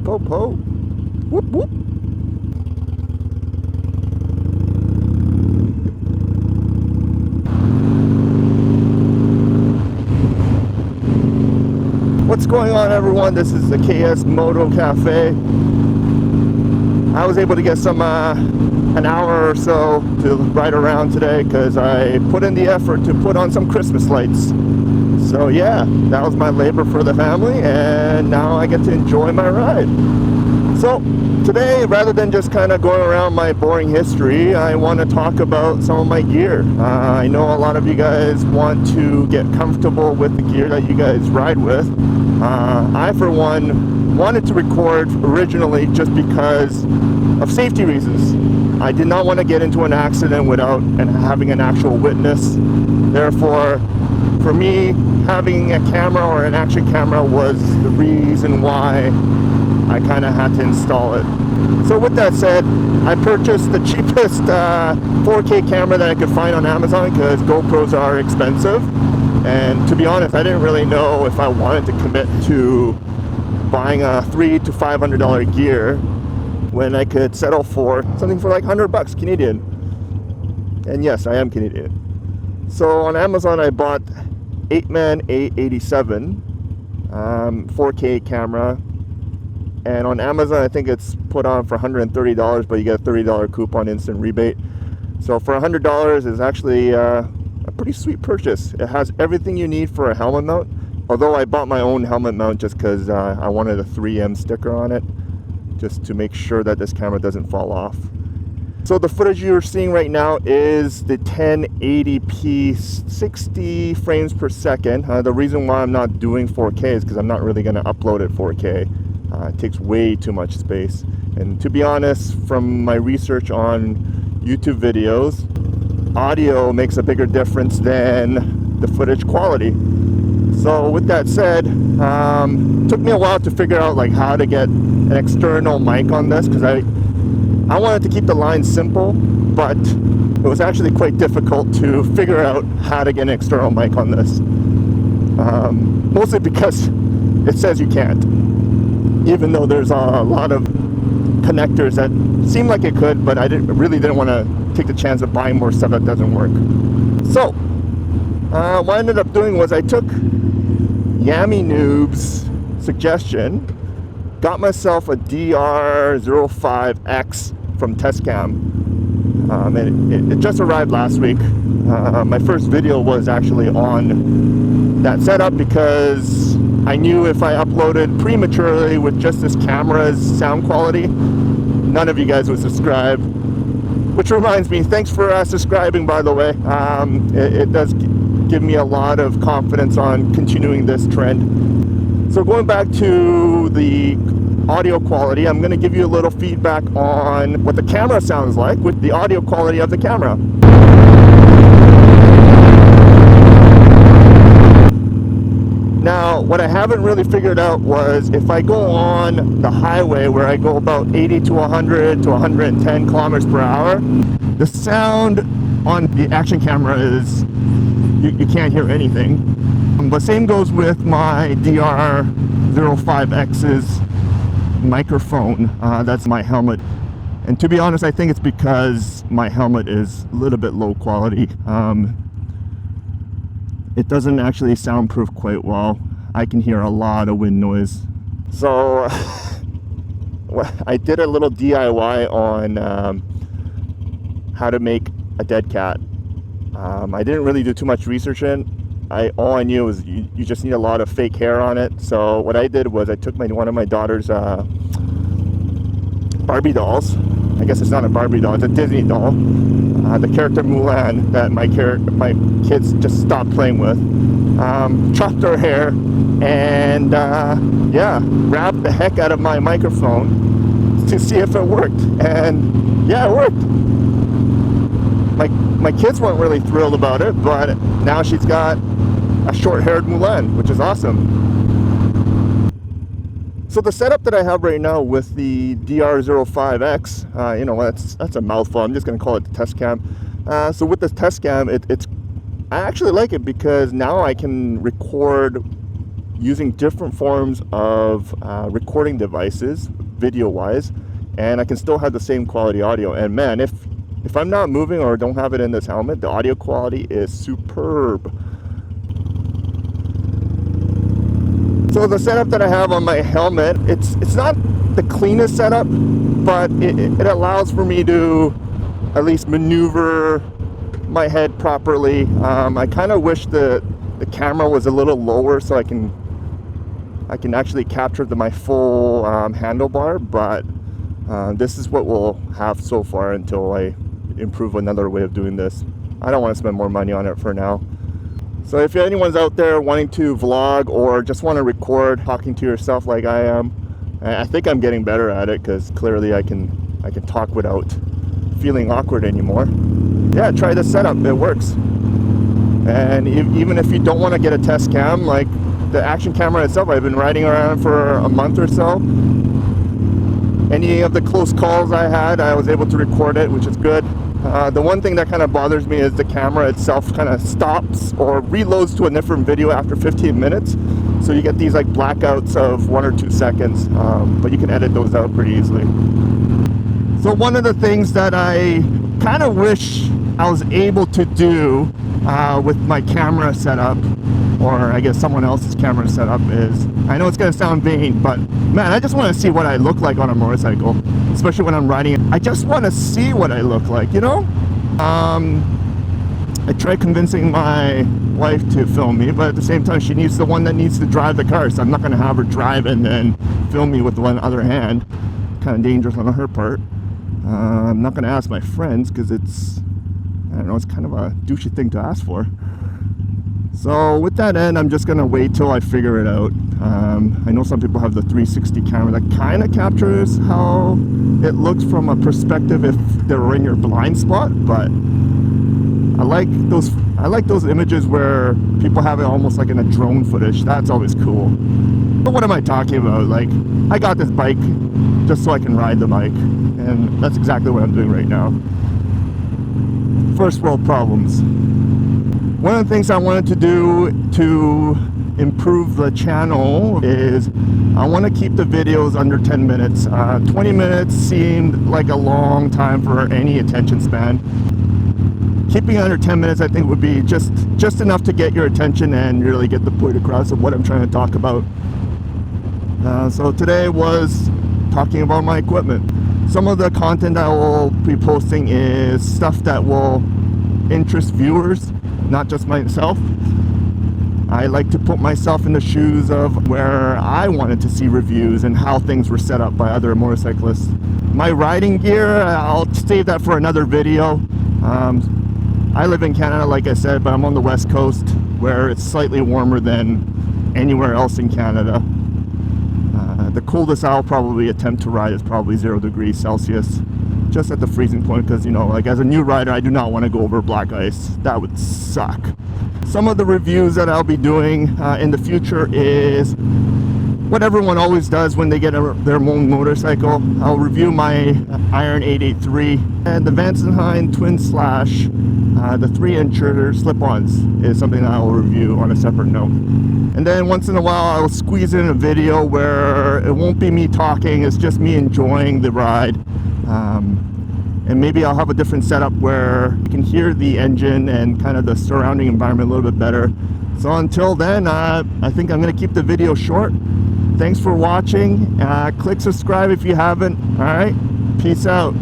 GoPro. Whoop, whoop. What's going on, everyone? This is the KS Moto Cafe. I was able to get some an hour or so to ride around today because I put in the effort to put on some Christmas lights. So yeah, that was my labor for the family, and now I get to enjoy my ride. So today, rather than just kind of going around my boring history, I want to talk about some of my gear. I know a lot of you guys want to get comfortable with the gear that you guys ride with. I, for one, wanted to record originally just because of safety reasons. I did not want to get into an accident without having an actual witness. Therefore, for me, having a camera or an action camera was the reason why I kind of had to install it. So with that said, I purchased the cheapest 4K camera that I could find on Amazon because GoPros are expensive. And to be honest, I didn't really know if I wanted to commit to buying a $300 to $500 gear when I could settle for something for like $100 Canadian. And yes, I am Canadian. So on Amazon, I bought Apeman A87 4K camera. And on Amazon, I think it's put on for $130, but you get a $30 coupon instant rebate. So for $100 is actually a pretty sweet purchase. It has everything you need for a helmet mount. Although I bought my own helmet mount just because I wanted a 3M sticker on it, just to make sure that this camera doesn't fall off. So the footage you're seeing right now is the 1080p 60 frames per second. The reason why I'm not doing 4K is because I'm not really going to upload it 4K. It takes way too much space. And to be honest, from my research on YouTube videos, audio makes a bigger difference than the footage quality. So with that said, it took me a while to figure out like how to get an external mic on this because I wanted to keep the line simple, but it was actually quite difficult to figure out how to get an external mic on this. Mostly because it says you can't, even though there's a lot of connectors that seem like it could, but I really didn't want to take the chance of buying more stuff that doesn't work. So what I ended up doing was I took Yami Noob's suggestion, got myself a DR-05X from Tascam, and it just arrived last week. My first video was actually on that setup because I knew if I uploaded prematurely with just this camera's sound quality, none of you guys would subscribe. Which reminds me, thanks for subscribing, by the way. It does give me a lot of confidence on continuing this trend. So going back to the audio quality, I'm going to give you a little feedback on what the camera sounds like with the audio quality of the camera. Now, what I haven't really figured out was if I go on the highway where I go about 80 to 100 to 110 kilometers per hour, the sound on the action camera is, you can't hear anything. But same goes with my DR-05X's microphone. That's my helmet. And to be honest, I think it's because my helmet is a little bit low quality. It doesn't actually soundproof quite well. I can hear a lot of wind noise. So I did a little DIY on how to make a dead cat. I didn't really do too much research in. All I knew was you just need a lot of fake hair on it. So what I did was I took one of my daughter's Barbie dolls. I guess it's not a Barbie doll, it's a Disney doll. The character Mulan that my kids just stopped playing with. Chopped her hair and yeah, grabbed the heck out of my microphone to see if it worked. And yeah, it worked. My kids weren't really thrilled about it, but now she's got a short-haired Mulan, which is awesome. So the setup that I have right now with the DR-05X, you know, that's a mouthful. I'm just going to call it the Tascam. So with this Tascam, I actually like it because now I can record using different forms of recording devices, video-wise, and I can still have the same quality audio. And man, if I'm not moving or don't have it in this helmet, the audio quality is superb. So the setup that I have on my helmet, it's not the cleanest setup, but it allows for me to at least maneuver my head properly. I kind of wish the camera was a little lower so I can actually capture my full handlebar, but this is what we'll have so far until I improve another way of doing this. I don't want to spend more money on it for now. So if anyone's out there wanting to vlog or just want to record talking to yourself like I am, I think I'm getting better at it, because clearly I can talk without feeling awkward anymore. Yeah, try this setup, it works. And even if you don't want to get a test cam, like the action camera itself, I've been riding around for a month or so. Any of the close calls I had, I was able to record it, which is good. The one thing that kind of bothers me is the camera itself kind of stops or reloads to a different video after 15 minutes. So you get these like blackouts of 1 or 2 seconds, but you can edit those out pretty easily. So one of the things that I kind of wish I was able to do with my camera setup, or I guess someone else's camera setup, is, I know it's going to sound vain, but man, I just want to see what I look like on a motorcycle, especially when I'm riding it. I just want to see what I look like, you know? I tried convincing my wife to film me, but at the same time, she needs the one that needs to drive the car, so I'm not going to have her drive and then film me with one other hand. Kind of dangerous on her part. I'm not going to ask my friends, because it's, I don't know, it's kind of a douchey thing to ask for. So with that end, I'm just going to wait till I figure it out. I know some people have the 360 camera that kind of captures how it looks from a perspective if they're in your blind spot, but I like those images where people have it almost like in a drone footage. That's always cool. But what am I talking about? Like, I got this bike just so I can ride the bike, and that's exactly what I'm doing right now. First world problems. One of the things I wanted to do to improve the channel is I want to keep the videos under 10 minutes. 20 minutes seemed like a long time for any attention span. Keeping it under 10 minutes, I think, would be just enough to get your attention and really get the point across of what I'm trying to talk about. So today was talking about my equipment. Some of the content I will be posting is stuff that will interest viewers, not just myself. I like to put myself in the shoes of where I wanted to see reviews and how things were set up by other motorcyclists. My riding gear, I'll save that for another video. I live in Canada, like I said, but I'm on the West Coast, where it's slightly warmer than anywhere else in Canada. The coldest I'll probably attempt to ride is probably 0 degrees Celsius, just at the freezing point, because, you know, like as a new rider, I do not want to go over black ice. That would suck. Some of the reviews that I'll be doing in the future is what everyone always does when they get their own motorcycle. I'll review my Iron 883 and the Vansenheim Twin Slash, the 3-incher slip-ons is something that I will review on a separate note. And then once in a while I'll squeeze in a video where it won't be me talking, it's just me enjoying the ride. And maybe I'll have a different setup where you can hear the engine and kind of the surrounding environment a little bit better. So until then, I think I'm going to keep the video short. Thanks for watching. Click subscribe if you haven't. All right, peace out.